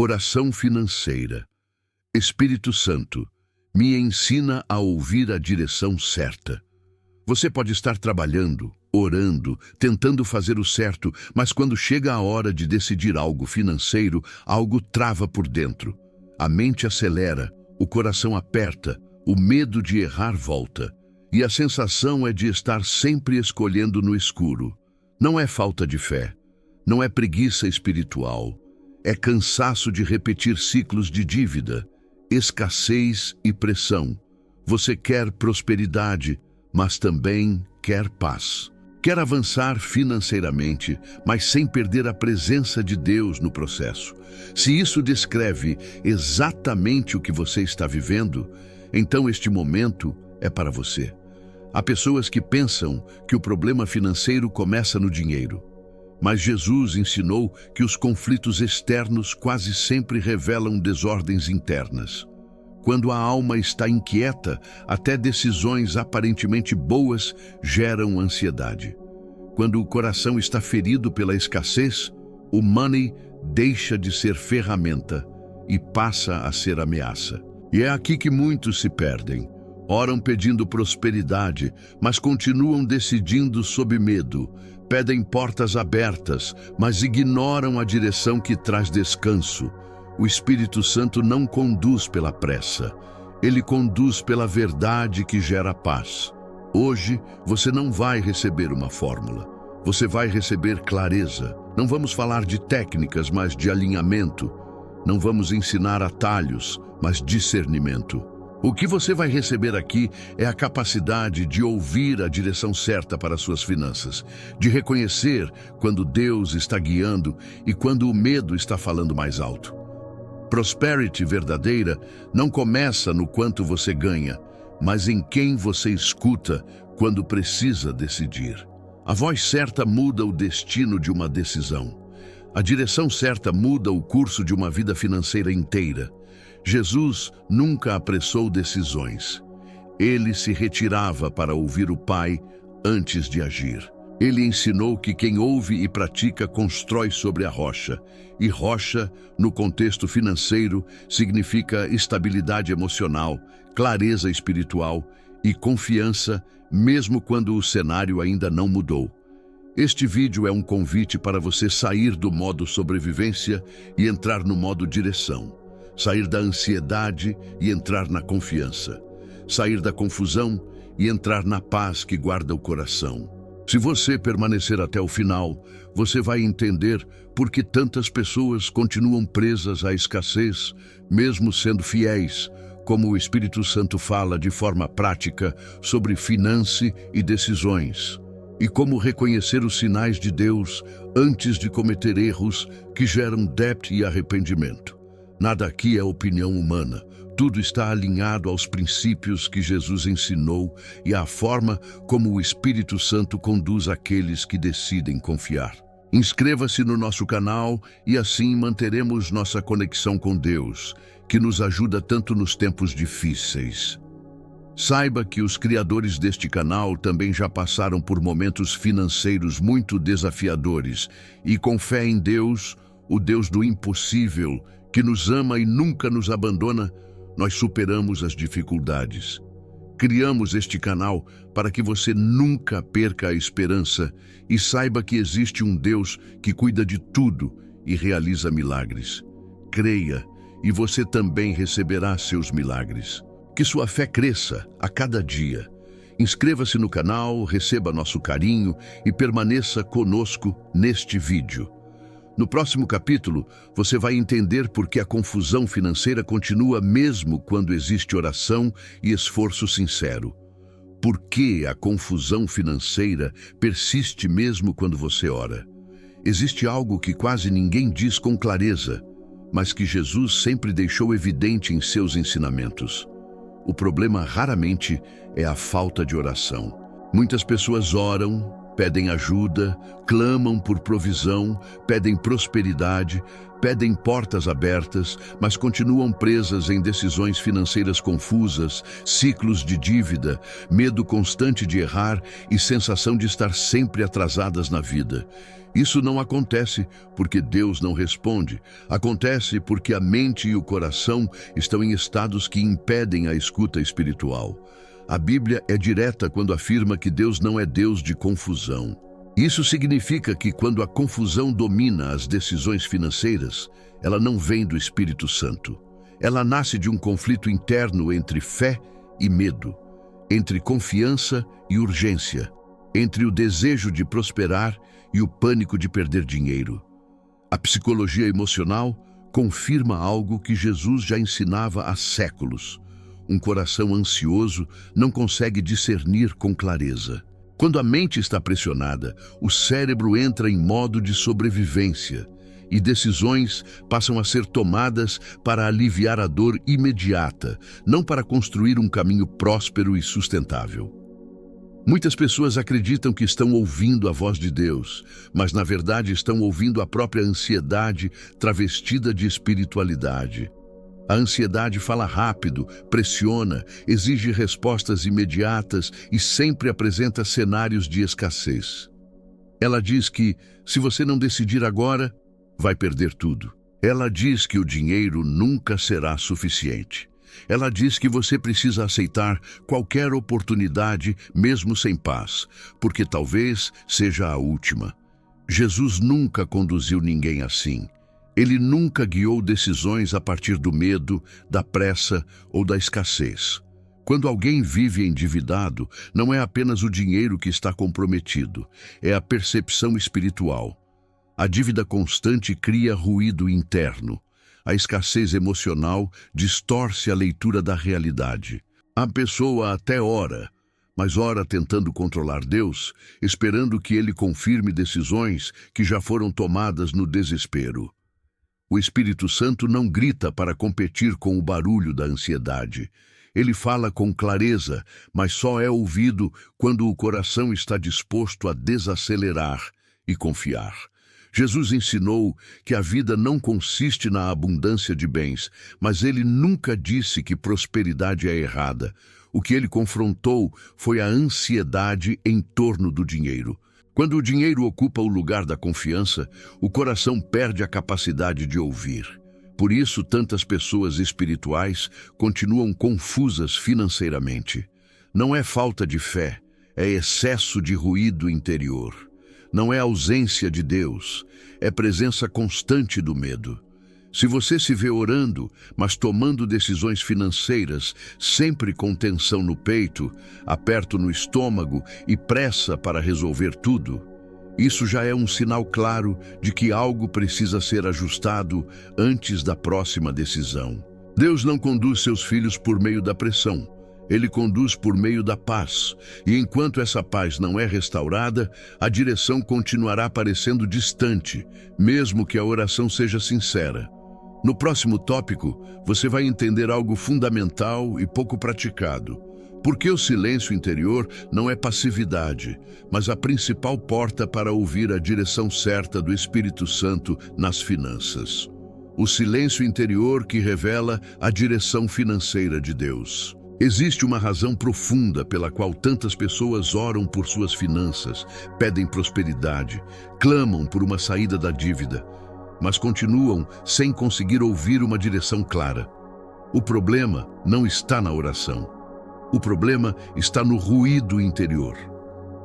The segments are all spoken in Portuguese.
Oração financeira. Espírito Santo, me ensina a ouvir a direção certa. Você pode estar trabalhando, orando, tentando fazer o certo, mas quando chega a hora de decidir algo financeiro, algo trava por dentro. A mente acelera, o coração aperta, o medo de errar volta. E a sensação é de estar sempre escolhendo no escuro. Não é falta de fé, não é preguiça espiritual, é cansaço de repetir ciclos de dívida, escassez e pressão. Você quer prosperidade, mas também quer paz. Quer avançar financeiramente, mas sem perder a presença de Deus no processo. Se isso descreve exatamente o que você está vivendo, então este momento é para você. Há pessoas que pensam que o problema financeiro começa no dinheiro. Mas Jesus ensinou que os conflitos externos quase sempre revelam desordens internas. Quando a alma está inquieta, até decisões aparentemente boas geram ansiedade. Quando o coração está ferido pela escassez, o money deixa de ser ferramenta e passa a ser ameaça. E é aqui que muitos se perdem. Oram pedindo prosperidade, mas continuam decidindo sob medo. Pedem portas abertas, mas ignoram a direção que traz descanso. O Espírito Santo não conduz pela pressa. Ele conduz pela verdade que gera paz. Hoje, você não vai receber uma fórmula. Você vai receber clareza. Não vamos falar de técnicas, mas de alinhamento. Não vamos ensinar atalhos, mas discernimento. O que você vai receber aqui é a capacidade de ouvir a direção certa para suas finanças, de reconhecer quando Deus está guiando e quando o medo está falando mais alto. Prosperity verdadeira não começa no quanto você ganha, mas em quem você escuta quando precisa decidir. A voz certa muda o destino de uma decisão. A direção certa muda o curso de uma vida financeira inteira. Jesus nunca apressou decisões. Ele se retirava para ouvir o Pai antes de agir. Ele ensinou que quem ouve e pratica constrói sobre a rocha. E rocha, no contexto financeiro, significa estabilidade emocional, clareza espiritual e confiança, mesmo quando o cenário ainda não mudou. Este vídeo é um convite para você sair do modo sobrevivência e entrar no modo direção. Sair da ansiedade e entrar na confiança. Sair da confusão e entrar na paz que guarda o coração. Se você permanecer até o final, você vai entender por que tantas pessoas continuam presas à escassez, mesmo sendo fiéis, como o Espírito Santo fala de forma prática sobre finanças e decisões, e como reconhecer os sinais de Deus antes de cometer erros que geram débito e arrependimento. Nada aqui é opinião humana. Tudo está alinhado aos princípios que Jesus ensinou e à forma como o Espírito Santo conduz aqueles que decidem confiar. Inscreva-se no nosso canal e assim manteremos nossa conexão com Deus, que nos ajuda tanto nos tempos difíceis. Saiba que os criadores deste canal também já passaram por momentos financeiros muito desafiadores e com fé em Deus, o Deus do impossível, que nos ama e nunca nos abandona, nós superamos as dificuldades. Criamos este canal para que você nunca perca a esperança e saiba que existe um Deus que cuida de tudo e realiza milagres. Creia e você também receberá seus milagres. Que sua fé cresça a cada dia. Inscreva-se no canal, receba nosso carinho e permaneça conosco neste vídeo. No próximo capítulo, você vai entender por que a confusão financeira continua mesmo quando existe oração e esforço sincero. Por que a confusão financeira persiste mesmo quando você ora? Existe algo que quase ninguém diz com clareza, mas que Jesus sempre deixou evidente em seus ensinamentos. O problema raramente é a falta de oração. Muitas pessoas oram, pedem ajuda, clamam por provisão, pedem prosperidade, pedem portas abertas, mas continuam presas em decisões financeiras confusas, ciclos de dívida, medo constante de errar e sensação de estar sempre atrasadas na vida. Isso não acontece porque Deus não responde. Acontece porque a mente e o coração estão em estados que impedem a escuta espiritual. A Bíblia é direta quando afirma que Deus não é Deus de confusão. Isso significa que quando a confusão domina as decisões financeiras, ela não vem do Espírito Santo. Ela nasce de um conflito interno entre fé e medo, entre confiança e urgência, entre o desejo de prosperar e o pânico de perder dinheiro. A psicologia emocional confirma algo que Jesus já ensinava há séculos. Um coração ansioso não consegue discernir com clareza. Quando a mente está pressionada, o cérebro entra em modo de sobrevivência e decisões passam a ser tomadas para aliviar a dor imediata, não para construir um caminho próspero e sustentável. Muitas pessoas acreditam que estão ouvindo a voz de Deus, mas na verdade estão ouvindo a própria ansiedade travestida de espiritualidade. A ansiedade fala rápido, pressiona, exige respostas imediatas e sempre apresenta cenários de escassez. Ela diz que, se você não decidir agora, vai perder tudo. Ela diz que o dinheiro nunca será suficiente. Ela diz que você precisa aceitar qualquer oportunidade, mesmo sem paz, porque talvez seja a última. Jesus nunca conduziu ninguém assim. Ele nunca guiou decisões a partir do medo, da pressa ou da escassez. Quando alguém vive endividado, não é apenas o dinheiro que está comprometido, é a percepção espiritual. A dívida constante cria ruído interno. A escassez emocional distorce a leitura da realidade. A pessoa até ora, mas ora tentando controlar Deus, esperando que Ele confirme decisões que já foram tomadas no desespero. O Espírito Santo não grita para competir com o barulho da ansiedade. Ele fala com clareza, mas só é ouvido quando o coração está disposto a desacelerar e confiar. Jesus ensinou que a vida não consiste na abundância de bens, mas ele nunca disse que prosperidade é errada. O que ele confrontou foi a ansiedade em torno do dinheiro. Quando o dinheiro ocupa o lugar da confiança, o coração perde a capacidade de ouvir. Por isso, tantas pessoas espirituais continuam confusas financeiramente. Não é falta de fé, é excesso de ruído interior. Não é ausência de Deus, é presença constante do medo. Se você se vê orando, mas tomando decisões financeiras, sempre com tensão no peito, aperto no estômago e pressa para resolver tudo, isso já é um sinal claro de que algo precisa ser ajustado antes da próxima decisão. Deus não conduz seus filhos por meio da pressão. Ele conduz por meio da paz, e enquanto essa paz não é restaurada, a direção continuará parecendo distante, mesmo que a oração seja sincera. No próximo tópico, você vai entender algo fundamental e pouco praticado. Por que o silêncio interior não é passividade, mas a principal porta para ouvir a direção certa do Espírito Santo nas finanças. O silêncio interior que revela a direção financeira de Deus. Existe uma razão profunda pela qual tantas pessoas oram por suas finanças, pedem prosperidade, clamam por uma saída da dívida, mas continuam sem conseguir ouvir uma direção clara. O problema não está na oração. O problema está no ruído interior.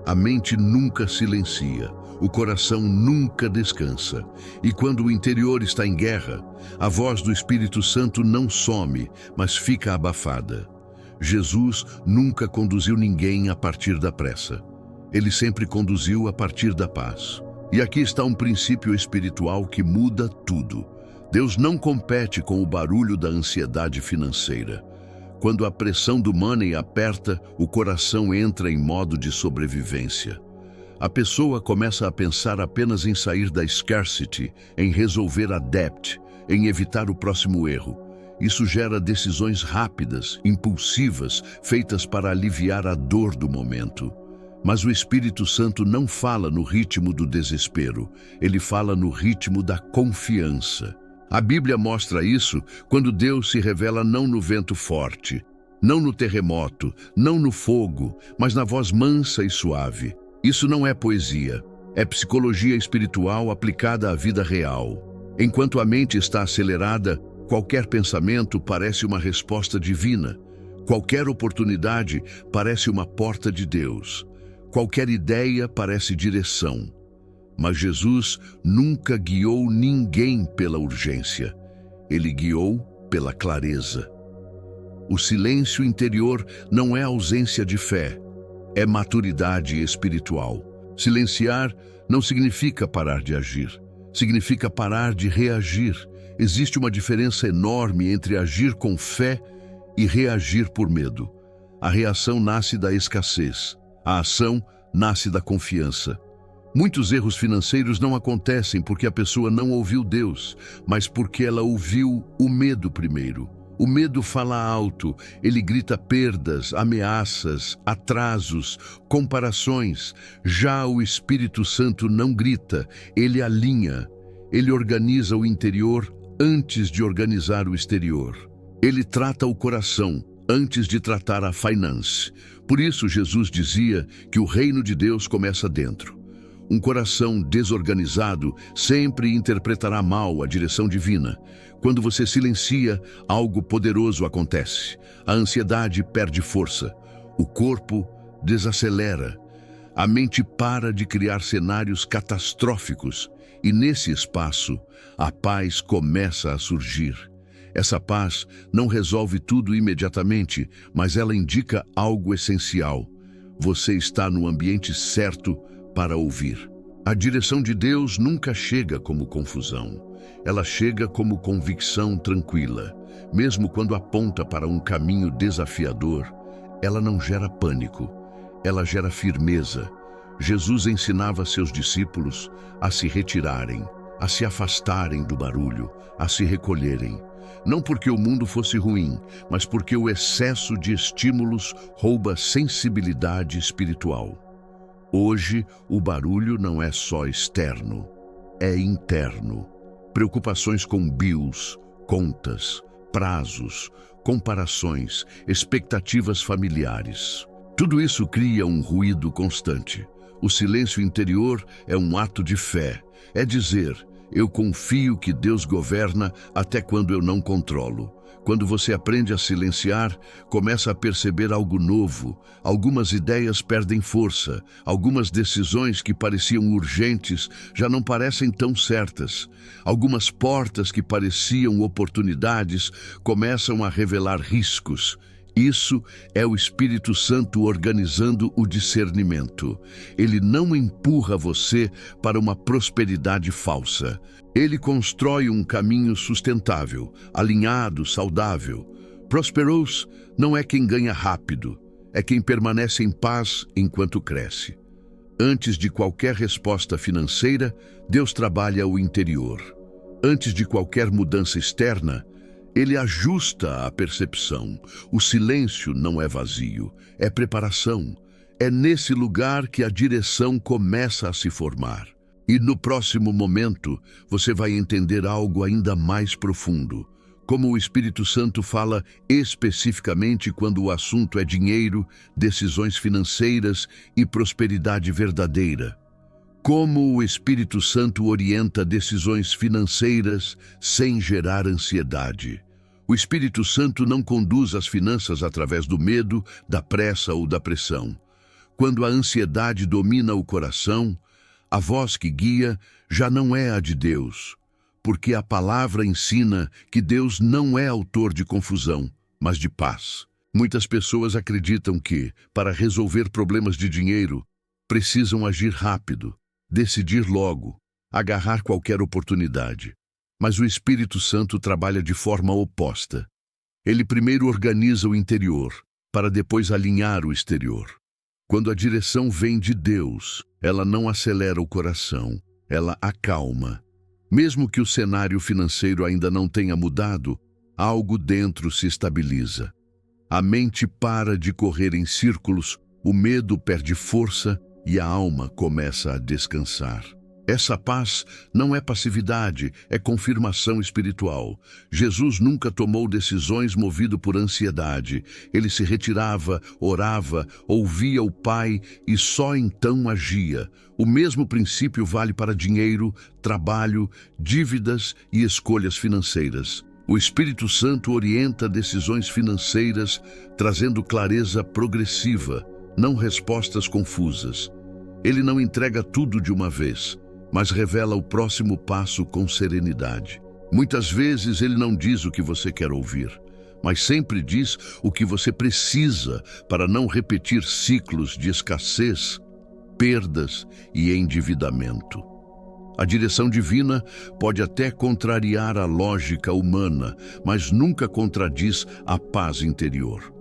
A mente nunca silencia, o coração nunca descansa. E quando o interior está em guerra, a voz do Espírito Santo não some, mas fica abafada. Jesus nunca conduziu ninguém a partir da pressa. Ele sempre conduziu a partir da paz. E aqui está um princípio espiritual que muda tudo. Deus não compete com o barulho da ansiedade financeira. Quando a pressão do money aperta, o coração entra em modo de sobrevivência. A pessoa começa a pensar apenas em sair da scarcity, em resolver a debt, em evitar o próximo erro. Isso gera decisões rápidas, impulsivas, feitas para aliviar a dor do momento. Mas o Espírito Santo não fala no ritmo do desespero, ele fala no ritmo da confiança. A Bíblia mostra isso quando Deus se revela não no vento forte, não no terremoto, não no fogo, mas na voz mansa e suave. Isso não é poesia, É psicologia espiritual aplicada à vida real. Enquanto a mente está acelerada, qualquer pensamento parece uma resposta divina. Qualquer oportunidade parece uma porta de Deus. Qualquer ideia parece direção. Mas Jesus nunca guiou ninguém pela urgência. Ele guiou pela clareza. O silêncio interior não é ausência de fé, é maturidade espiritual. Silenciar não significa parar de agir, significa parar de reagir. Existe uma diferença enorme entre agir com fé e reagir por medo. A reação nasce da escassez, a ação nasce da confiança. Muitos erros financeiros não acontecem porque a pessoa não ouviu Deus, mas porque ela ouviu o medo primeiro. O medo fala alto, ele grita perdas, ameaças, atrasos, comparações. Já o Espírito Santo não grita, ele alinha, ele organiza o interior antes de organizar o exterior. Ele trata o coração antes de tratar a finance. Por isso Jesus dizia que o reino de Deus começa dentro. Um coração desorganizado sempre interpretará mal a direção divina. Quando você silencia, algo poderoso acontece. A ansiedade perde força. O corpo desacelera. A mente para de criar cenários catastróficos. E nesse espaço, a paz começa a surgir. Essa paz não resolve tudo imediatamente, mas ela indica algo essencial. Você está no ambiente certo para ouvir. A direção de Deus nunca chega como confusão. Ela chega como convicção tranquila. Mesmo quando aponta para um caminho desafiador, ela não gera pânico, ela gera firmeza. Jesus ensinava seus discípulos a se retirarem, a se afastarem do barulho, a se recolherem. Não porque o mundo fosse ruim, mas porque o excesso de estímulos rouba sensibilidade espiritual. Hoje, o barulho não é só externo, é interno. Preocupações com bills, contas, prazos, comparações, expectativas familiares. Tudo isso cria um ruído constante. O silêncio interior é um ato de fé. É dizer, eu confio que Deus governa até quando eu não controlo. Quando você aprende a silenciar, começa a perceber algo novo. Algumas ideias perdem força. Algumas decisões que pareciam urgentes já não parecem tão certas. Algumas portas que pareciam oportunidades começam a revelar riscos. Isso é o Espírito Santo organizando o discernimento. Ele não empurra você para uma prosperidade falsa. Ele constrói um caminho sustentável, alinhado, saudável. Prosperous não é quem ganha rápido, é quem permanece em paz enquanto cresce. Antes de qualquer resposta financeira, Deus trabalha o interior. Antes de qualquer mudança externa, Ele ajusta a percepção. O silêncio não é vazio, é preparação. É nesse lugar que a direção começa a se formar. E no próximo momento, você vai entender algo ainda mais profundo. Como o Espírito Santo fala especificamente quando o assunto é dinheiro, decisões financeiras e prosperidade verdadeira. Como o Espírito Santo orienta decisões financeiras sem gerar ansiedade. O Espírito Santo não conduz as finanças através do medo, da pressa ou da pressão. Quando a ansiedade domina o coração, a voz que guia já não é a de Deus, porque a palavra ensina que Deus não é autor de confusão, mas de paz. Muitas pessoas acreditam que, para resolver problemas de dinheiro, precisam agir rápido, decidir logo, agarrar qualquer oportunidade. Mas o Espírito Santo trabalha de forma oposta. Ele primeiro organiza o interior, para depois alinhar o exterior. Quando a direção vem de Deus, ela não acelera o coração, ela acalma. Mesmo que o cenário financeiro ainda não tenha mudado, algo dentro se estabiliza. A mente para de correr em círculos, o medo perde força e a alma começa a descansar. Essa paz não é passividade, é confirmação espiritual. Jesus nunca tomou decisões movido por ansiedade. Ele se retirava, orava, ouvia o Pai e só então agia. O mesmo princípio vale para dinheiro, trabalho, dívidas e escolhas financeiras. O Espírito Santo orienta decisões financeiras, trazendo clareza progressiva, não respostas confusas. Ele não entrega tudo de uma vez, mas revela o próximo passo com serenidade. Muitas vezes ele não diz o que você quer ouvir, mas sempre diz o que você precisa para não repetir ciclos de escassez, perdas e endividamento. A direção divina pode até contrariar a lógica humana, mas nunca contradiz a paz interior.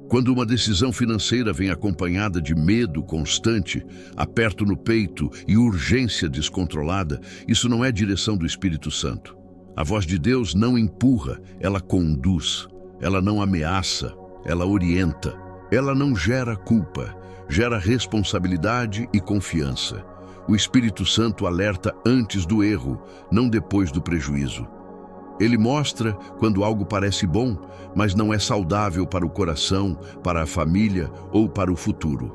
Quando uma decisão financeira vem acompanhada de medo constante, aperto no peito e urgência descontrolada, isso não é direção do Espírito Santo. A voz de Deus não empurra, ela conduz. Ela não ameaça, ela orienta. Ela não gera culpa, gera responsabilidade e confiança. O Espírito Santo alerta antes do erro, não depois do prejuízo. Ele mostra quando algo parece bom, mas não é saudável para o coração, para a família ou para o futuro.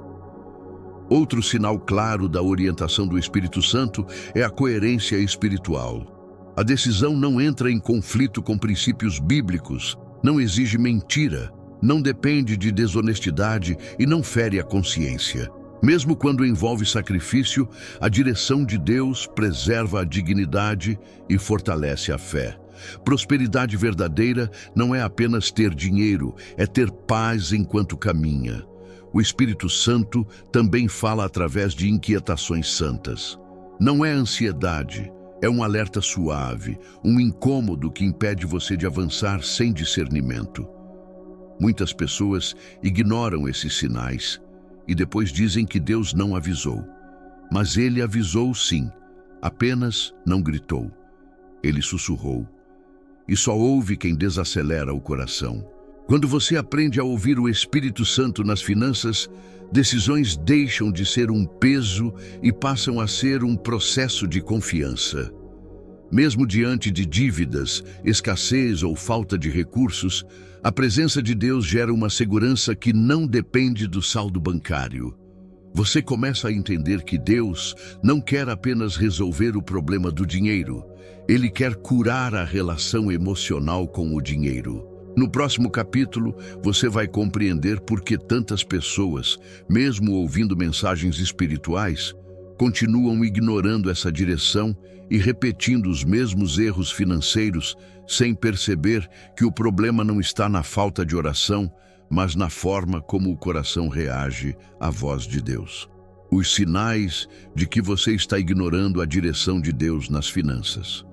Outro sinal claro da orientação do Espírito Santo é a coerência espiritual. A decisão não entra em conflito com princípios bíblicos, não exige mentira, não depende de desonestidade e não fere a consciência. Mesmo quando envolve sacrifício, a direção de Deus preserva a dignidade e fortalece a fé. Prosperidade verdadeira não é apenas ter dinheiro, é ter paz enquanto caminha. O Espírito Santo também fala através de inquietações santas. Não é ansiedade, é um alerta suave, um incômodo que impede você de avançar sem discernimento. Muitas pessoas ignoram esses sinais e depois dizem que Deus não avisou. Mas ele avisou sim, apenas não gritou. Ele sussurrou. E só ouve quem desacelera o coração. Quando você aprende a ouvir o Espírito Santo nas finanças, decisões deixam de ser um peso e passam a ser um processo de confiança. Mesmo diante de dívidas, escassez ou falta de recursos, a presença de Deus gera uma segurança que não depende do saldo bancário. Você começa a entender que Deus não quer apenas resolver o problema do dinheiro. Ele quer curar a relação emocional com o dinheiro. No próximo capítulo, você vai compreender por que tantas pessoas, mesmo ouvindo mensagens espirituais, continuam ignorando essa direção e repetindo os mesmos erros financeiros sem perceber que o problema não está na falta de oração, mas na forma como o coração reage à voz de Deus. Os sinais de que você está ignorando a direção de Deus nas finanças.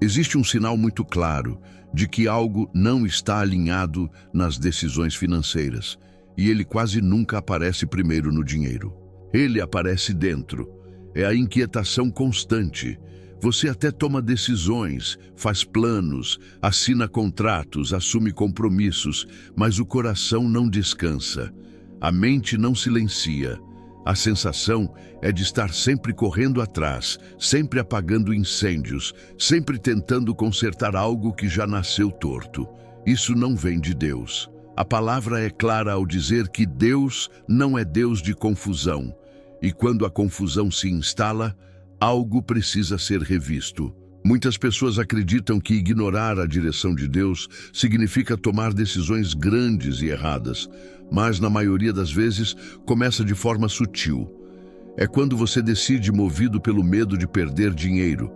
Existe um sinal muito claro de que algo não está alinhado nas decisões financeiras, e ele quase nunca aparece primeiro no dinheiro. Ele aparece dentro. É a inquietação constante. Você até toma decisões, faz planos, assina contratos, assume compromissos, mas o coração não descansa. A mente não silencia. A sensação é de estar sempre correndo atrás, sempre apagando incêndios, sempre tentando consertar algo que já nasceu torto. Isso não vem de Deus. A palavra é clara ao dizer que Deus não é Deus de confusão. E quando a confusão se instala, algo precisa ser revisto. Muitas pessoas acreditam que ignorar a direção de Deus significa tomar decisões grandes e erradas, mas na maioria das vezes começa de forma sutil. É quando você decide movido pelo medo de perder dinheiro.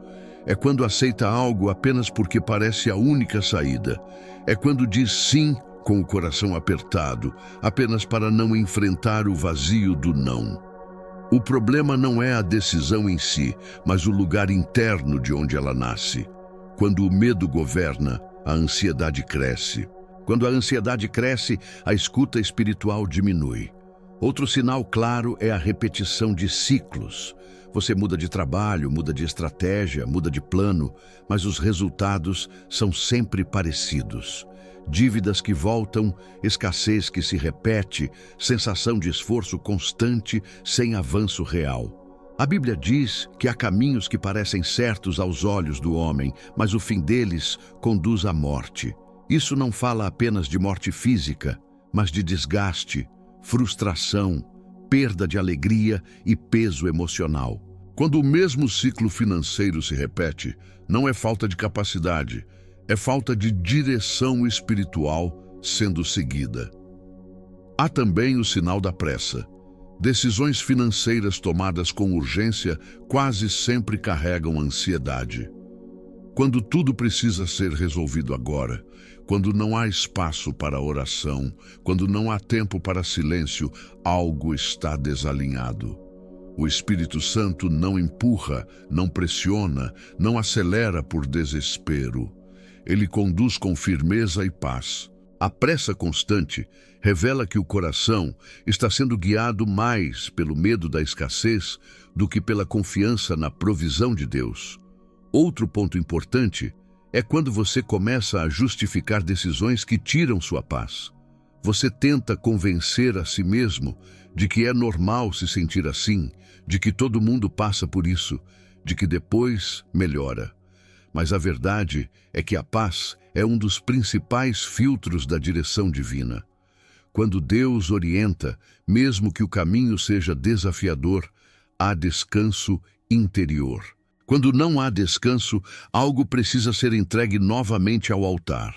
É quando aceita algo apenas porque parece a única saída. É quando diz sim com o coração apertado, apenas para não enfrentar o vazio do não. O problema não é a decisão em si, mas o lugar interno de onde ela nasce. Quando o medo governa, a ansiedade cresce. Quando a ansiedade cresce, a escuta espiritual diminui. Outro sinal claro é a repetição de ciclos. Você muda de trabalho, muda de estratégia, muda de plano, mas os resultados são sempre parecidos. Dívidas que voltam, escassez que se repete, sensação de esforço constante sem avanço real. A Bíblia diz que há caminhos que parecem certos aos olhos do homem, mas o fim deles conduz à morte. Isso não fala apenas de morte física, mas de desgaste, frustração, perda de alegria e peso emocional. Quando o mesmo ciclo financeiro se repete, não é falta de capacidade, é falta de direção espiritual sendo seguida. Há também o sinal da pressa. Decisões financeiras tomadas com urgência quase sempre carregam ansiedade. Quando tudo precisa ser resolvido agora, quando não há espaço para oração, quando não há tempo para silêncio, algo está desalinhado. O Espírito Santo não empurra, não pressiona, não acelera por desespero. Ele conduz com firmeza e paz. A pressa constante revela que o coração está sendo guiado mais pelo medo da escassez do que pela confiança na provisão de Deus. Outro ponto importante é quando você começa a justificar decisões que tiram sua paz. Você tenta convencer a si mesmo de que é normal se sentir assim, de que todo mundo passa por isso, de que depois melhora. Mas a verdade é que a paz é um dos principais filtros da direção divina. Quando Deus orienta, mesmo que o caminho seja desafiador, há descanso interior. Quando não há descanso, algo precisa ser entregue novamente ao altar.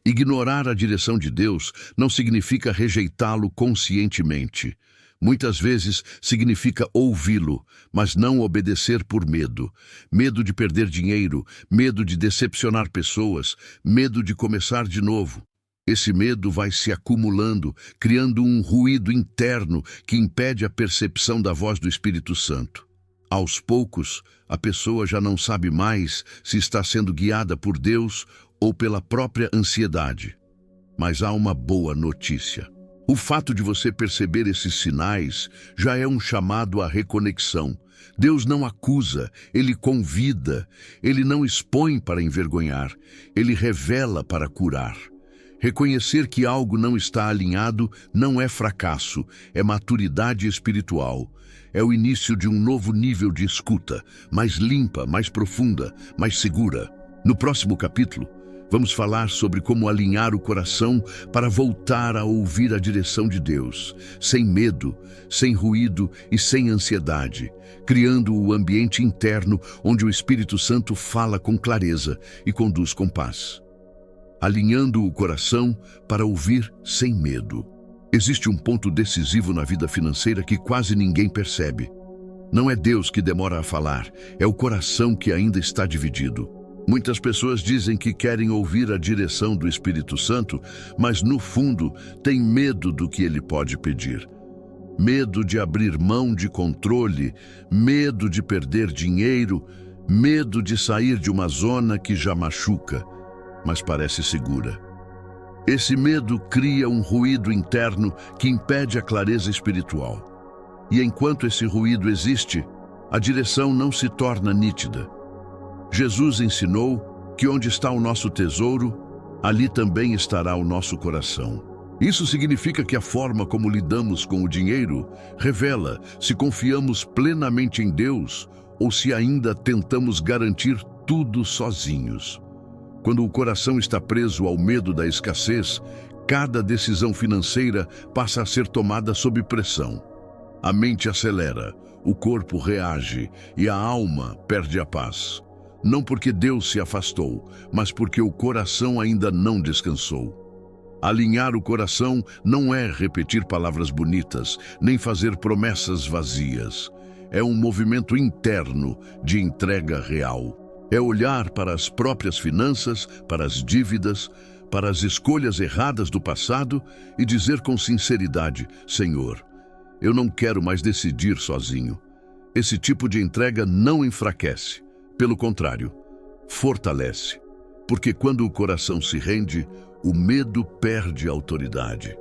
Ignorar a direção de Deus não significa rejeitá-lo conscientemente. Muitas vezes significa ouvi-lo, mas não obedecer por medo. Medo de perder dinheiro, medo de decepcionar pessoas, medo de começar de novo. Esse medo vai se acumulando, criando um ruído interno que impede a percepção da voz do Espírito Santo. Aos poucos, a pessoa já não sabe mais se está sendo guiada por Deus ou pela própria ansiedade. Mas há uma boa notícia. O fato de você perceber esses sinais já é um chamado à reconexão. Deus não acusa, Ele convida, Ele não expõe para envergonhar, Ele revela para curar. Reconhecer que algo não está alinhado não é fracasso, é maturidade espiritual. É o início de um novo nível de escuta, mais limpa, mais profunda, mais segura. No próximo capítulo, vamos falar sobre como alinhar o coração para voltar a ouvir a direção de Deus, sem medo, sem ruído e sem ansiedade, criando o ambiente interno onde o Espírito Santo fala com clareza e conduz com paz. Alinhando o coração para ouvir sem medo. Existe um ponto decisivo na vida financeira que quase ninguém percebe. Não é Deus que demora a falar, é o coração que ainda está dividido. Muitas pessoas dizem que querem ouvir a direção do Espírito Santo, mas no fundo têm medo do que ele pode pedir. Medo de abrir mão de controle, medo de perder dinheiro, medo de sair de uma zona que já machuca, mas parece segura. Esse medo cria um ruído interno que impede a clareza espiritual. E enquanto esse ruído existe, a direção não se torna nítida. Jesus ensinou que onde está o nosso tesouro, ali também estará o nosso coração. Isso significa que a forma como lidamos com o dinheiro revela se confiamos plenamente em Deus ou se ainda tentamos garantir tudo sozinhos. Quando o coração está preso ao medo da escassez, cada decisão financeira passa a ser tomada sob pressão. A mente acelera, o corpo reage e a alma perde a paz. Não porque Deus se afastou, mas porque o coração ainda não descansou. Alinhar o coração não é repetir palavras bonitas, nem fazer promessas vazias. É um movimento interno de entrega real. É olhar para as próprias finanças, para as dívidas, para as escolhas erradas do passado e dizer com sinceridade: Senhor, eu não quero mais decidir sozinho. Esse tipo de entrega não enfraquece. Pelo contrário, fortalece, porque quando o coração se rende, o medo perde autoridade.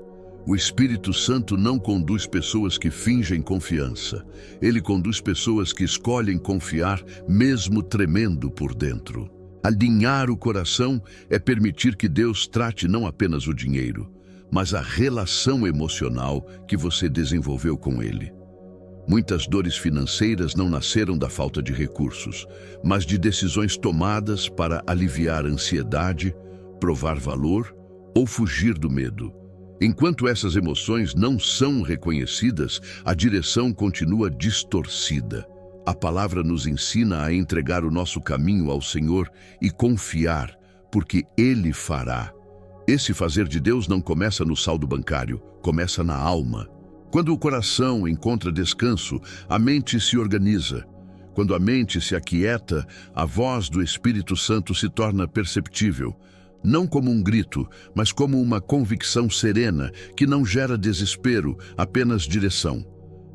O Espírito Santo não conduz pessoas que fingem confiança. Ele conduz pessoas que escolhem confiar, mesmo tremendo por dentro. Alinhar o coração é permitir que Deus trate não apenas o dinheiro, mas a relação emocional que você desenvolveu com Ele. Muitas dores financeiras não nasceram da falta de recursos, mas de decisões tomadas para aliviar a ansiedade, provar valor ou fugir do medo. Enquanto essas emoções não são reconhecidas, a direção continua distorcida. A palavra nos ensina a entregar o nosso caminho ao Senhor e confiar, porque Ele fará. Esse fazer de Deus não começa no saldo bancário, começa na alma. Quando o coração encontra descanso, a mente se organiza. Quando a mente se aquieta, a voz do Espírito Santo se torna perceptível. Não como um grito, mas como uma convicção serena que não gera desespero, apenas direção.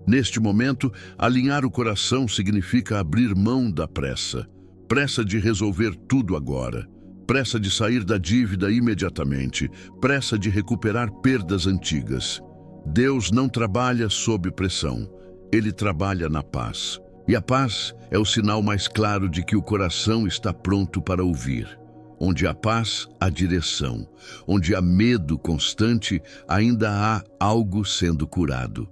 Neste momento, alinhar o coração significa abrir mão da pressa. Pressa de resolver tudo agora. Pressa de sair da dívida imediatamente. Pressa de recuperar perdas antigas. Deus não trabalha sob pressão. Ele trabalha na paz. E a paz é o sinal mais claro de que o coração está pronto para ouvir. Onde há paz, há direção. Onde há medo constante, ainda há algo sendo curado.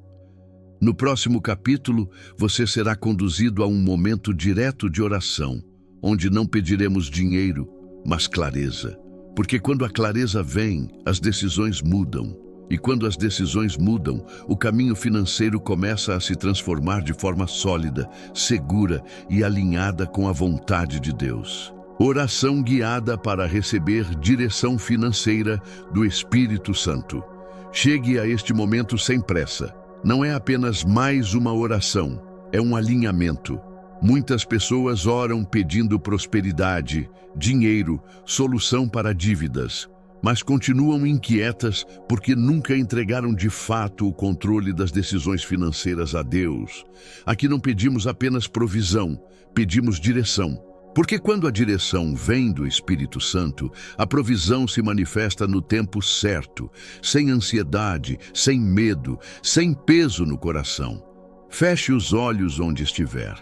No próximo capítulo, você será conduzido a um momento direto de oração, onde não pediremos dinheiro, mas clareza. Porque quando a clareza vem, as decisões mudam. E quando as decisões mudam, o caminho financeiro começa a se transformar de forma sólida, segura e alinhada com a vontade de Deus. Oração guiada para receber direção financeira do Espírito Santo. Chegue a este momento sem pressa. Não é apenas mais uma oração, é um alinhamento. Muitas pessoas oram pedindo prosperidade, dinheiro, solução para dívidas, mas continuam inquietas porque nunca entregaram de fato o controle das decisões financeiras a Deus. Aqui não pedimos apenas provisão, pedimos direção. Porque quando a direção vem do Espírito Santo, a provisão se manifesta no tempo certo, sem ansiedade, sem medo, sem peso no coração. Feche os olhos onde estiver.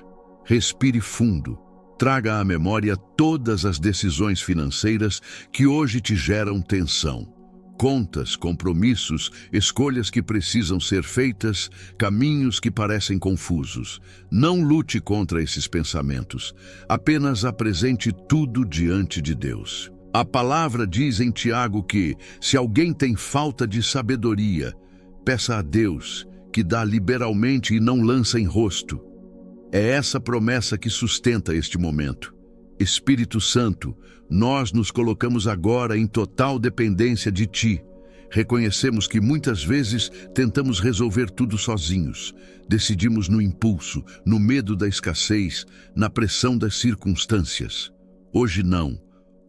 Respire fundo. Traga à memória todas as decisões financeiras que hoje te geram tensão. Contas, compromissos, escolhas que precisam ser feitas, caminhos que parecem confusos. Não lute contra esses pensamentos. Apenas apresente tudo diante de Deus. A palavra diz em Tiago que, se alguém tem falta de sabedoria, peça a Deus, que dá liberalmente e não lança em rosto. É essa promessa que sustenta este momento. Espírito Santo, nós nos colocamos agora em total dependência de Ti. Reconhecemos que muitas vezes tentamos resolver tudo sozinhos. Decidimos no impulso, no medo da escassez, na pressão das circunstâncias. Hoje não.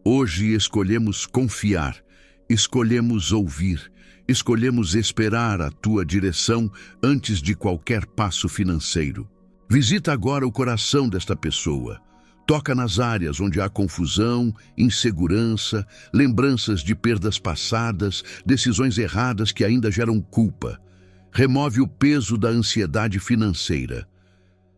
Hoje escolhemos confiar, escolhemos ouvir, escolhemos esperar a Tua direção antes de qualquer passo financeiro. Visita agora o coração desta pessoa. Toca nas áreas onde há confusão, insegurança, lembranças de perdas passadas, decisões erradas que ainda geram culpa. Remove o peso da ansiedade financeira.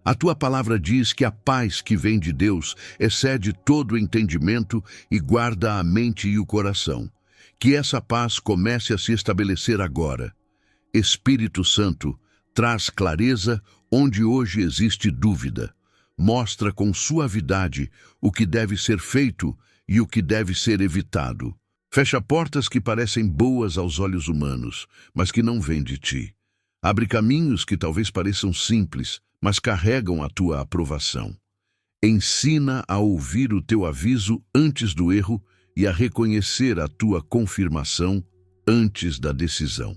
A tua palavra diz que a paz que vem de Deus excede todo o entendimento e guarda a mente e o coração. Que essa paz comece a se estabelecer agora. Espírito Santo, traz clareza onde hoje existe dúvida. Mostra com suavidade o que deve ser feito e o que deve ser evitado. Fecha portas que parecem boas aos olhos humanos, mas que não vêm de Ti. Abre caminhos que talvez pareçam simples, mas carregam a Tua aprovação. Ensina a ouvir o Teu aviso antes do erro e a reconhecer a Tua confirmação antes da decisão.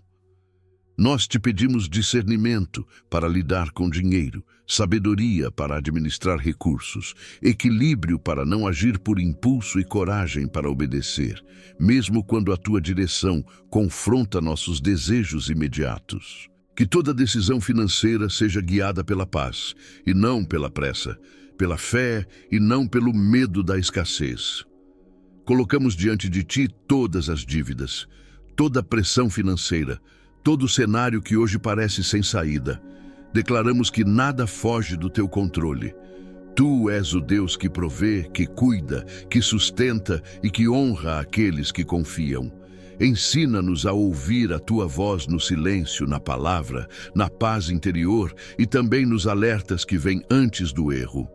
Nós te pedimos discernimento para lidar com dinheiro, sabedoria para administrar recursos, equilíbrio para não agir por impulso e coragem para obedecer, mesmo quando a Tua direção confronta nossos desejos imediatos. Que toda decisão financeira seja guiada pela paz, e não pela pressa, pela fé e não pelo medo da escassez. Colocamos diante de Ti todas as dívidas, toda a pressão financeira, todo o cenário que hoje parece sem saída. Declaramos que nada foge do Teu controle. Tu és o Deus que provê, que cuida, que sustenta e que honra aqueles que confiam. Ensina-nos a ouvir a Tua voz no silêncio, na palavra, na paz interior e também nos alertas que vêm antes do erro.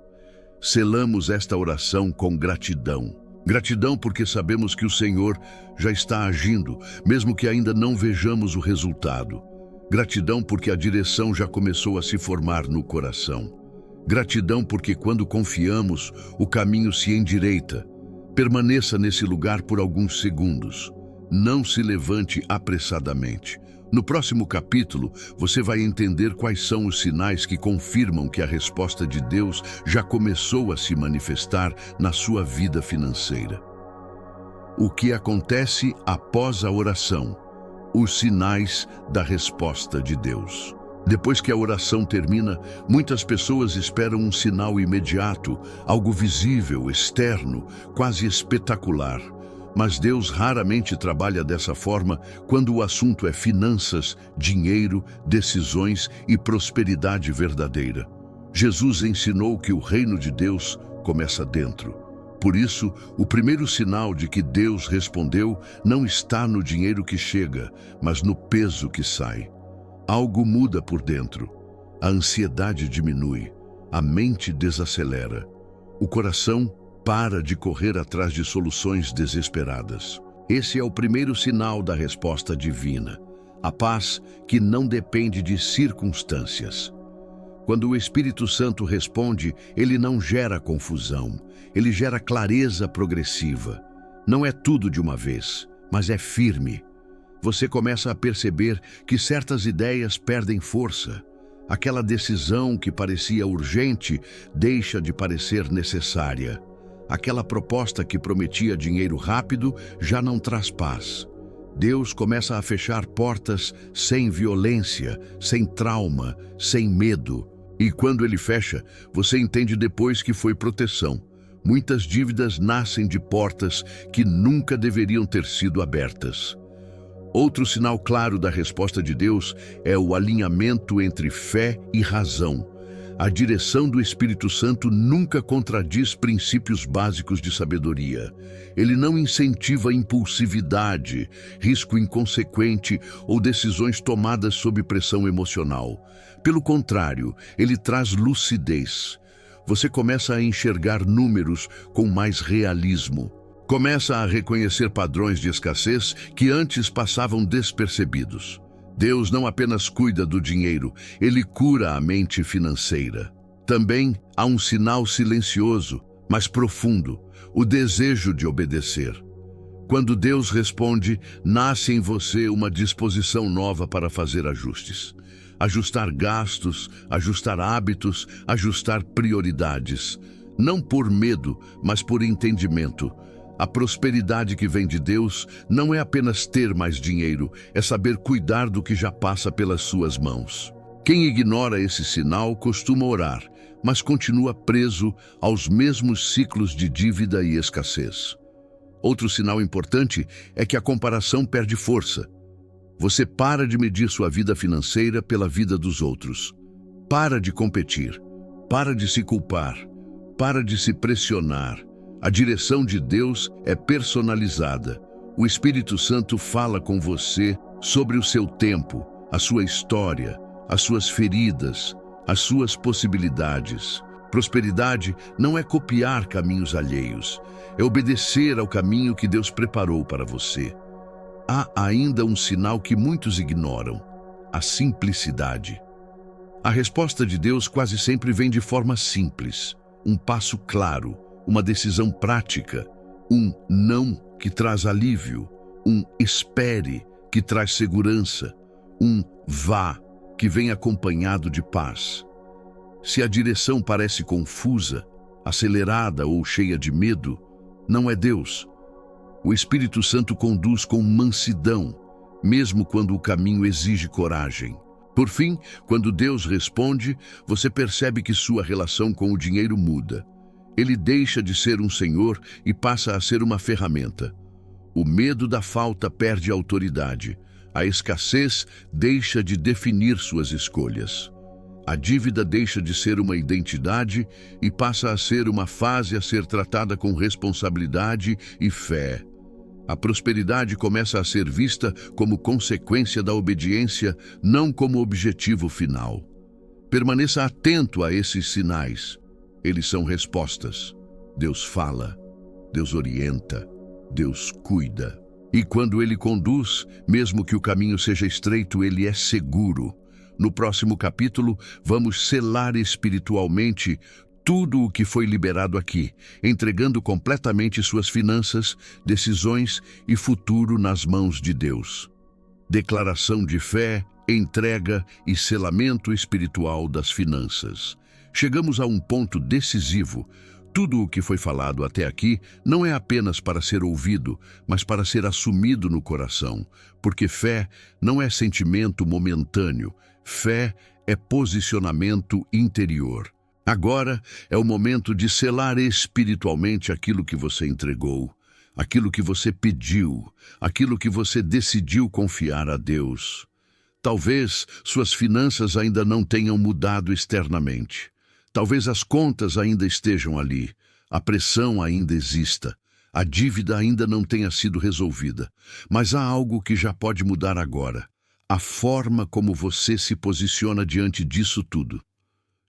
Selamos esta oração com gratidão. Gratidão porque sabemos que o Senhor já está agindo, mesmo que ainda não vejamos o resultado. Gratidão porque a direção já começou a se formar no coração. Gratidão porque quando confiamos, o caminho se endireita. Permaneça nesse lugar por alguns segundos. Não se levante apressadamente. No próximo capítulo, você vai entender quais são os sinais que confirmam que a resposta de Deus já começou a se manifestar na sua vida financeira. O que acontece após a oração? Os sinais da resposta de Deus. Depois que a oração termina, muitas pessoas esperam um sinal imediato, algo visível, externo, quase espetacular. Mas Deus raramente trabalha dessa forma quando o assunto é finanças, dinheiro, decisões e prosperidade verdadeira. Jesus ensinou que o reino de Deus começa dentro. Por isso, o primeiro sinal de que Deus respondeu não está no dinheiro que chega, mas no peso que sai. Algo muda por dentro. A ansiedade diminui, a mente desacelera, o coração para de correr atrás de soluções desesperadas. Esse é o primeiro sinal da resposta divina, a paz que não depende de circunstâncias. Quando o Espírito Santo responde, ele não gera confusão, ele gera clareza progressiva. Não é tudo de uma vez, mas é firme. Você começa a perceber que certas ideias perdem força. Aquela decisão que parecia urgente deixa de parecer necessária. Aquela proposta que prometia dinheiro rápido já não traz paz. Deus começa a fechar portas sem violência, sem trauma, sem medo. E quando ele fecha, você entende depois que foi proteção. Muitas dívidas nascem de portas que nunca deveriam ter sido abertas. Outro sinal claro da resposta de Deus é o alinhamento entre fé e razão. A direção do Espírito Santo nunca contradiz princípios básicos de sabedoria. Ele não incentiva impulsividade, risco inconsequente ou decisões tomadas sob pressão emocional. Pelo contrário, ele traz lucidez. Você começa a enxergar números com mais realismo. Começa a reconhecer padrões de escassez que antes passavam despercebidos. Deus não apenas cuida do dinheiro, ele cura a mente financeira. Também há um sinal silencioso, mas profundo, o desejo de obedecer. Quando Deus responde, nasce em você uma disposição nova para fazer ajustes. Ajustar gastos, ajustar hábitos, ajustar prioridades. Não por medo, mas por entendimento. A prosperidade que vem de Deus não é apenas ter mais dinheiro, é saber cuidar do que já passa pelas suas mãos. Quem ignora esse sinal costuma orar, mas continua preso aos mesmos ciclos de dívida e escassez. Outro sinal importante é que a comparação perde força. Você para de medir sua vida financeira pela vida dos outros. Para de competir, para de se culpar, para de se pressionar. A direção de Deus é personalizada. O Espírito Santo fala com você sobre o seu tempo, a sua história, as suas feridas, as suas possibilidades. Prosperidade não é copiar caminhos alheios, é obedecer ao caminho que Deus preparou para você. Há ainda um sinal que muitos ignoram: a simplicidade. A resposta de Deus quase sempre vem de forma simples, um passo claro, uma decisão prática, um não que traz alívio, um espere que traz segurança, um vá que vem acompanhado de paz. Se a direção parece confusa, acelerada ou cheia de medo, não é Deus. O Espírito Santo conduz com mansidão, mesmo quando o caminho exige coragem. Por fim, quando Deus responde, você percebe que sua relação com o dinheiro muda. Ele deixa de ser um senhor e passa a ser uma ferramenta. O medo da falta perde autoridade. A escassez deixa de definir suas escolhas. A dívida deixa de ser uma identidade e passa a ser uma fase a ser tratada com responsabilidade e fé. A prosperidade começa a ser vista como consequência da obediência, não como objetivo final. Permaneça atento a esses sinais. Eles são respostas. Deus fala, Deus orienta, Deus cuida. E quando Ele conduz, mesmo que o caminho seja estreito, Ele é seguro. No próximo capítulo, vamos selar espiritualmente tudo o que foi liberado aqui, entregando completamente suas finanças, decisões e futuro nas mãos de Deus. Declaração de fé, entrega e selamento espiritual das finanças. Chegamos a um ponto decisivo. Tudo o que foi falado até aqui não é apenas para ser ouvido, mas para ser assumido no coração, porque fé não é sentimento momentâneo, fé é posicionamento interior. Agora é o momento de selar espiritualmente aquilo que você entregou, aquilo que você pediu, aquilo que você decidiu confiar a Deus. Talvez suas finanças ainda não tenham mudado externamente. Talvez as contas ainda estejam ali, a pressão ainda exista, a dívida ainda não tenha sido resolvida, mas há algo que já pode mudar agora: a forma como você se posiciona diante disso tudo.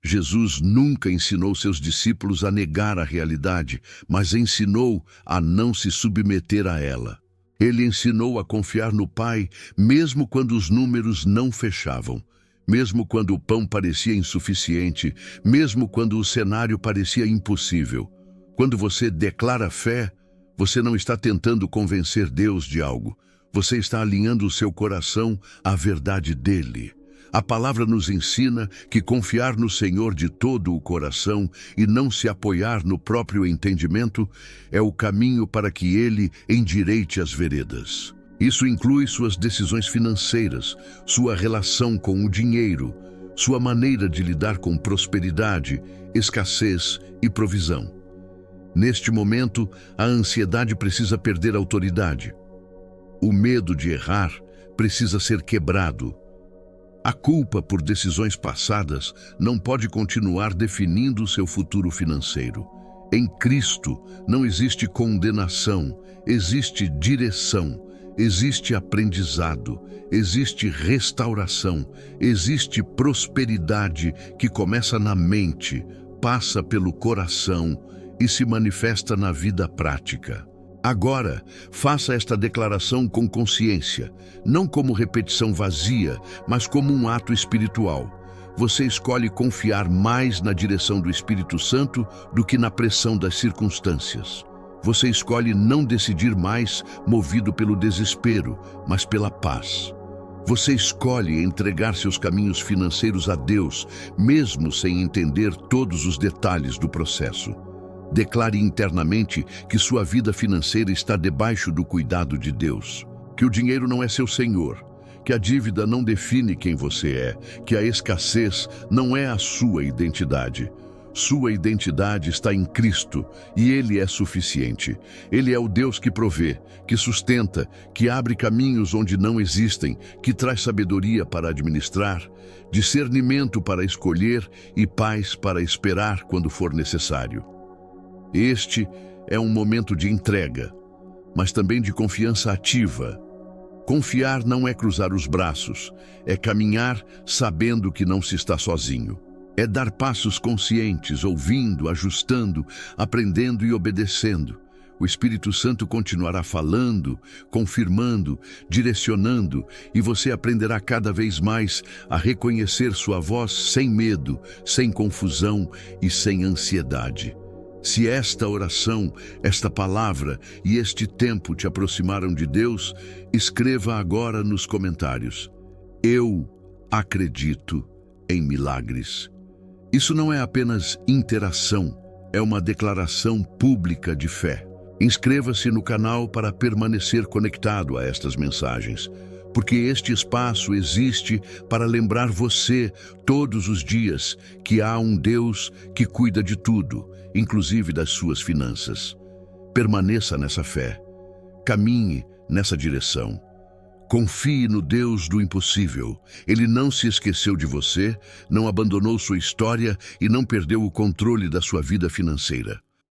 Jesus nunca ensinou seus discípulos a negar a realidade, mas ensinou a não se submeter a ela. Ele ensinou a confiar no Pai, mesmo quando os números não fechavam. Mesmo quando o pão parecia insuficiente, mesmo quando o cenário parecia impossível. Quando você declara fé, você não está tentando convencer Deus de algo. Você está alinhando o seu coração à verdade dele. A palavra nos ensina que confiar no Senhor de todo o coração e não se apoiar no próprio entendimento é o caminho para que Ele endireite as veredas. Isso inclui suas decisões financeiras, sua relação com o dinheiro, sua maneira de lidar com prosperidade, escassez e provisão. Neste momento, a ansiedade precisa perder autoridade. O medo de errar precisa ser quebrado. A culpa por decisões passadas não pode continuar definindo seu futuro financeiro. Em Cristo não existe condenação, existe direção. Existe aprendizado, existe restauração, existe prosperidade que começa na mente, passa pelo coração e se manifesta na vida prática. Agora, faça esta declaração com consciência, não como repetição vazia, mas como um ato espiritual. Você escolhe confiar mais na direção do Espírito Santo do que na pressão das circunstâncias. Você escolhe não decidir mais movido pelo desespero, mas pela paz. Você escolhe entregar seus caminhos financeiros a Deus, mesmo sem entender todos os detalhes do processo. Declare internamente que sua vida financeira está debaixo do cuidado de Deus, que o dinheiro não é seu senhor, que a dívida não define quem você é, que a escassez não é a sua identidade. Sua identidade está em Cristo e Ele é suficiente. Ele é o Deus que provê, que sustenta, que abre caminhos onde não existem, que traz sabedoria para administrar, discernimento para escolher e paz para esperar quando for necessário. Este é um momento de entrega, mas também de confiança ativa. Confiar não é cruzar os braços, é caminhar sabendo que não se está sozinho. É dar passos conscientes, ouvindo, ajustando, aprendendo e obedecendo. O Espírito Santo continuará falando, confirmando, direcionando, e você aprenderá cada vez mais a reconhecer sua voz sem medo, sem confusão e sem ansiedade. Se esta oração, esta palavra e este tempo te aproximaram de Deus, escreva agora nos comentários: eu acredito em milagres. Isso não é apenas interação, é uma declaração pública de fé. Inscreva-se no canal para permanecer conectado a estas mensagens, porque este espaço existe para lembrar você todos os dias que há um Deus que cuida de tudo, inclusive das suas finanças. Permaneça nessa fé, caminhe nessa direção. Confie no Deus do impossível. Ele não se esqueceu de você, não abandonou sua história e não perdeu o controle da sua vida financeira.